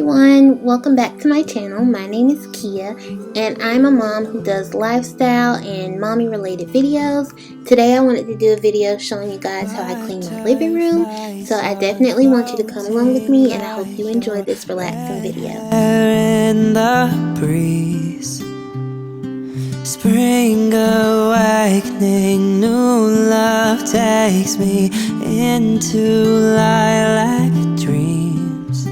everyone, welcome back to my channel. My name is Kia and I'm a mom who does lifestyle and mommy related videos. Today I wanted to do a video showing you guys how I clean my living room, so I definitely want you to come along with me and I hope you enjoy this relaxing video. In the breeze, spring awakening, new love takes me into lilac dreams.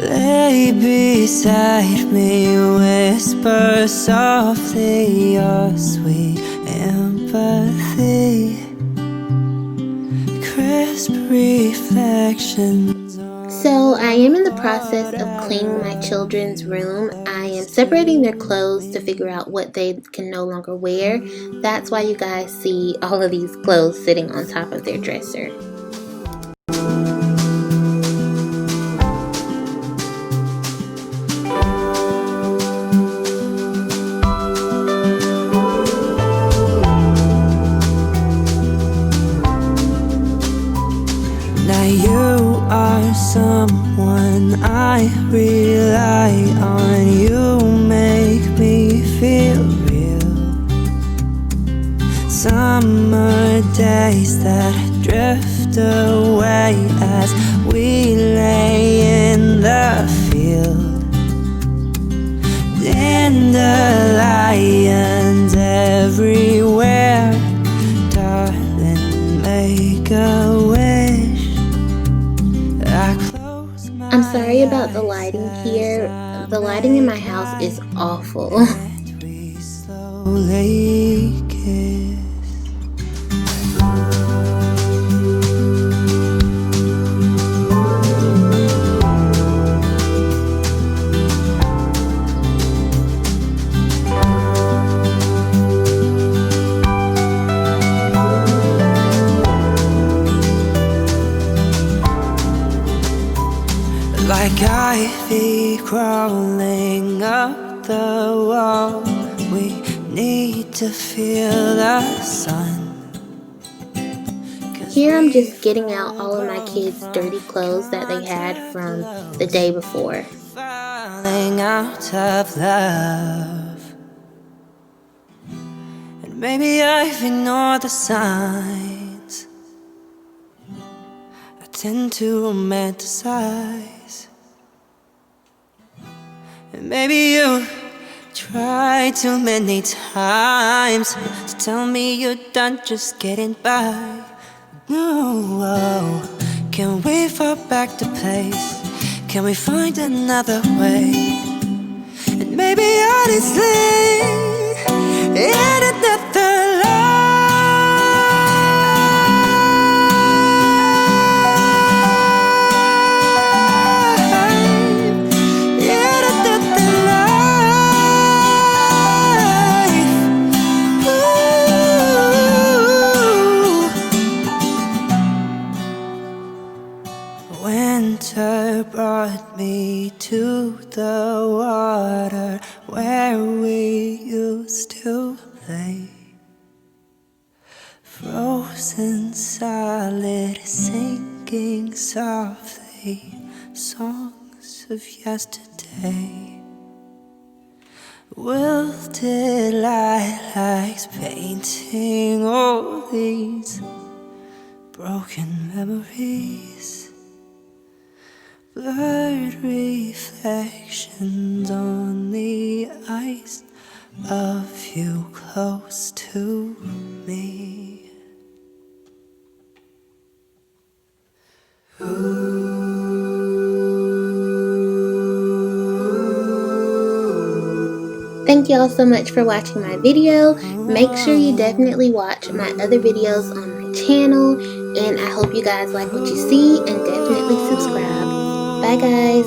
Lay beside me, whisper softly your sweet empathy, crisp reflections. So I am in the process of cleaning my children's room. I am separating their clothes to figure out what they can no longer wear. That's why you guys see all of these clothes sitting on top of their dresser. Now you are someone I rely on. You make me feel real. Summer days that drift away as we lay in the field. Dandelions everywhere. Darling, make a wish. I'm sorry about the lighting here. The lighting in my house is awful. We slowly kiss. Like ivy crawling up the wall, we need to feel the sun. Here I'm just getting out all of my kids' dirty clothes that they had from the day before. Falling out of love, and maybe I've ignored the signs. I tend to romanticize. And maybe you tried too many times to tell me you're done just getting by. No, can we fall back to place? Can we find another way? And maybe honestly, in another life, winter brought me to the water where we used to play. Frozen solid, sinking softly, songs of yesterday. Wilted lilacs painting all these broken memories. Blurred reflections on the ice of you close to me. Thank you all so much for watching my video. Make sure you definitely watch my other videos on my channel, and I hope you guys like what you see and definitely subscribe. Bye guys.